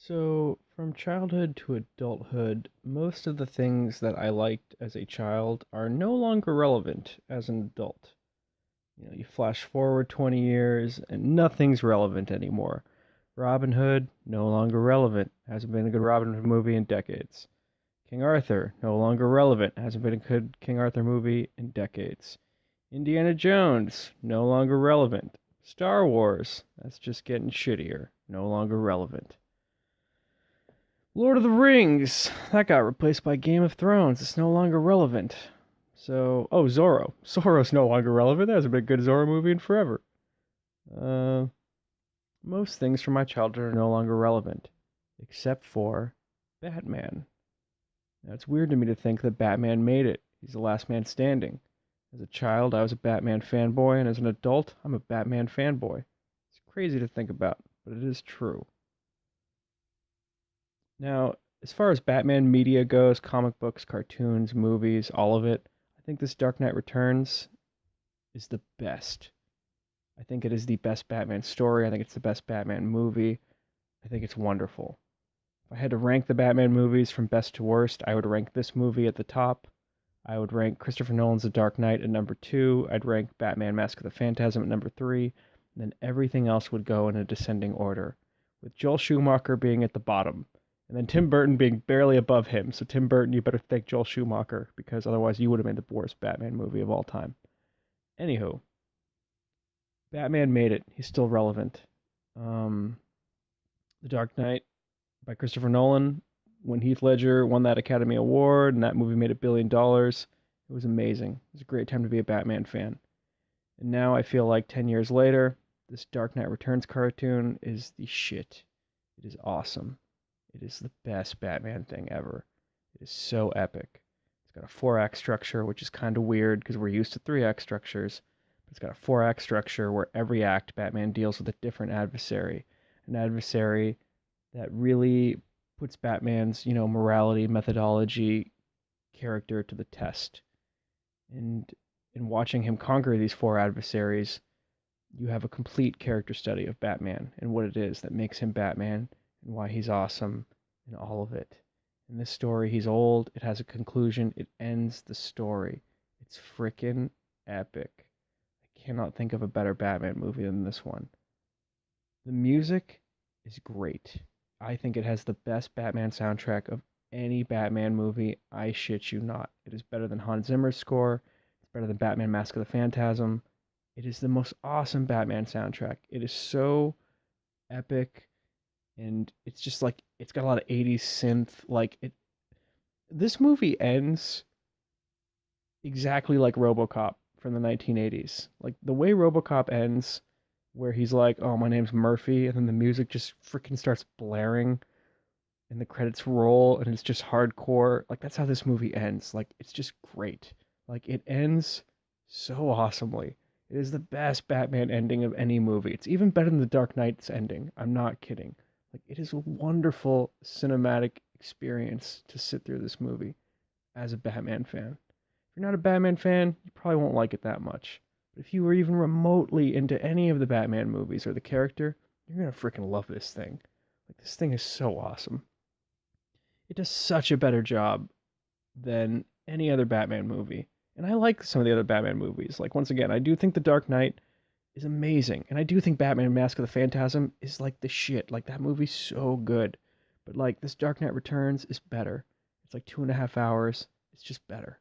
So, from childhood to adulthood, most of the things that I liked as a child are no longer relevant as an adult. You flash forward 20 years and nothing's relevant anymore. Robin Hood, no longer relevant. Hasn't been a good Robin Hood movie in decades. King Arthur, no longer relevant. Hasn't been a good King Arthur movie in decades. Indiana Jones, no longer relevant. Star Wars, that's just getting shittier. No longer relevant. Lord of the Rings, that got replaced by Game of Thrones. It's no longer relevant. Zorro. Zorro's no longer relevant. There hasn't been a good Zorro movie in forever. Uh, Most things from my childhood are no longer relevant, except for Batman. Now, it's weird to me to think that Batman made it. He's the last man standing. As a child, I was a Batman fanboy, and as an adult, I'm a Batman fanboy. It's crazy to think about, but it is true. Now, as far as Batman media goes, comic books, cartoons, movies, all of it, I think this Dark Knight Returns is the best. I think it is the best Batman story. I think it's the best Batman movie. I think it's wonderful. If I had to rank the Batman movies from best to worst, I would rank this movie at the top. I would rank Christopher Nolan's The Dark Knight at number 2. I'd rank Batman Mask of the Phantasm at number 3. And then everything else would go in a descending order, with Joel Schumacher being at the bottom. And then Tim Burton being barely above him. So Tim Burton, you better thank Joel Schumacher, because otherwise you would have made the worst Batman movie of all time. Anywho, Batman made it. He's still relevant. The Dark Knight by Christopher Nolan, when Heath Ledger won that Academy Award and that movie made $1 billion, it was amazing. It was a great time to be a Batman fan. And now I feel like 10 years later, this Dark Knight Returns cartoon is the shit. It is awesome. It is the best Batman thing ever. It is so epic. It's got a 4-act structure, which is kind of weird because we're used to 3-act structures. But it's got a 4-act structure where every act Batman deals with a different adversary. An adversary that really puts Batman's, morality, methodology, character to the test. And in watching him conquer these 4 adversaries, you have a complete character study of Batman and what it is that makes him Batman and why he's awesome and all of it. In this story, he's old, it has a conclusion, it ends the story. It's frickin' epic. I cannot think of a better Batman movie than this one. The music is great. I think it has the best Batman soundtrack of any Batman movie. I shit you not. It is better than Hans Zimmer's score. It's better than Batman Mask of the Phantasm. It is the most awesome Batman soundtrack. It is so epic, and it's just like it's got a lot of 80s synth. This movie ends exactly like RoboCop from the 1980s. Like the way RoboCop ends, where he's like, "Oh, my name's Murphy," and then the music just freaking starts blaring, and the credits roll, and it's just hardcore. Like that's how this movie ends. Like it's just great. Like it ends so awesomely. It is the best Batman ending of any movie. It's even better than the Dark Knight's ending. I'm not kidding. Like it is a wonderful cinematic experience to sit through this movie as a Batman fan. If you're not a Batman fan, you probably won't like it that much. But if you were even remotely into any of the Batman movies or the character, you're gonna freaking love this thing. Like this thing is so awesome. It does such a better job than any other Batman movie. And I like some of the other Batman movies. Like once again, I do think The Dark Knight is amazing. And I do think Batman Mask of the Phantasm is like the shit. Like that movie's so good. But like this Dark Knight Returns is better. It's like 2.5 hours. It's just better.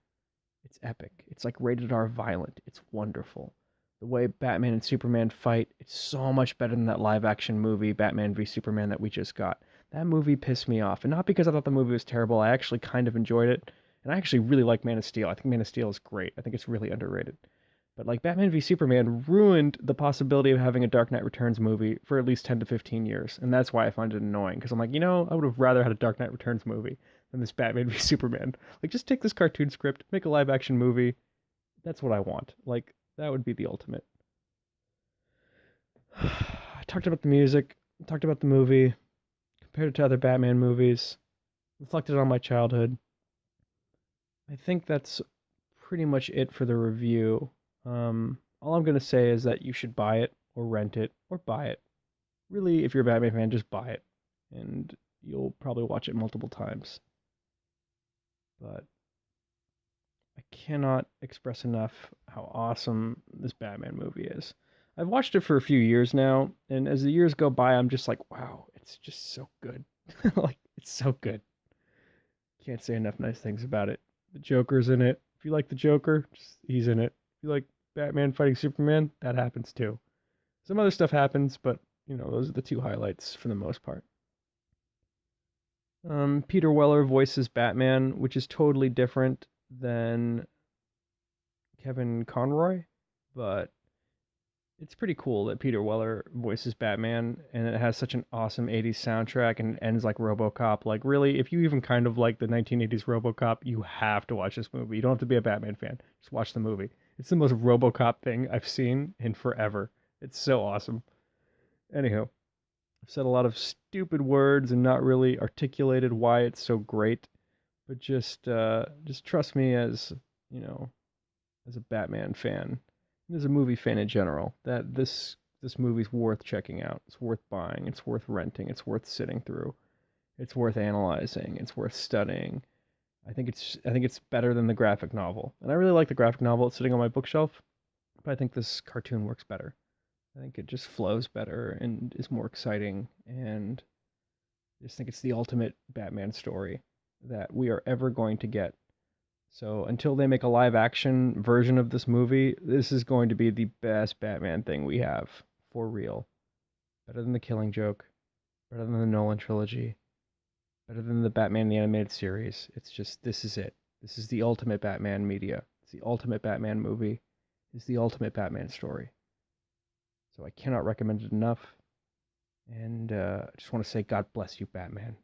It's epic. It's like rated R violent. It's wonderful. The way Batman and Superman fight, it's so much better than that live action movie, Batman v Superman, that we just got. That movie pissed me off. And not because I thought the movie was terrible. I actually kind of enjoyed it. And I actually really like Man of Steel. I think Man of Steel is great. I think it's really underrated. But like Batman v Superman ruined the possibility of having a Dark Knight Returns movie for at least 10 to 15 years. And that's why I find it annoying. Because I'm like, I would have rather had a Dark Knight Returns movie than this Batman v Superman. Like, just take this cartoon script, make a live action movie. That's what I want. Like, that would be the ultimate. I talked about the music, talked about the movie, compared it to other Batman movies, reflected on my childhood. I think that's pretty much it for the review. All I'm going to say is that you should buy it, or rent it, or buy it. Really, if you're a Batman fan, just buy it. And you'll probably watch it multiple times. But I cannot express enough how awesome this Batman movie is. I've watched it for a few years now, and as the years go by, I'm just like, wow, it's just so good. Like, it's so good. Can't say enough nice things about it. The Joker's in it. If you like the Joker, he's in it. If you like Batman fighting Superman, that happens too. Some other stuff happens, but those are the two highlights for the most part. Peter Weller voices Batman, which is totally different than Kevin Conroy, but it's pretty cool that Peter Weller voices Batman, and it has such an awesome 80s soundtrack, and it ends like RoboCop. Like, really, if you even kind of like the 1980s RoboCop, you have to watch this movie. You don't have to be a Batman fan. Just watch the movie. It's the most RoboCop thing I've seen in forever. It's so awesome. Anyhow, I've said a lot of stupid words and not really articulated why it's so great, but just trust me as, you know, as a Batman fan, and as a movie fan in general, that this movie's worth checking out. It's worth buying. It's worth renting. It's worth sitting through. It's worth analyzing. It's worth studying. I think it's better than the graphic novel, and I really like the graphic novel. It's sitting on my bookshelf, but I think this cartoon works better. I think it just flows better and is more exciting, and I just think it's the ultimate Batman story that we are ever going to get. So until they make a live action version of this movie, this is going to be the best Batman thing we have for real. Better than the Killing Joke, better than the Nolan trilogy, better than the Batman the Animated Series. It's just this is it. This is the ultimate Batman media. It's the ultimate Batman movie. It's the ultimate Batman story. So I cannot recommend it enough. And I just want to say, God bless you, Batman.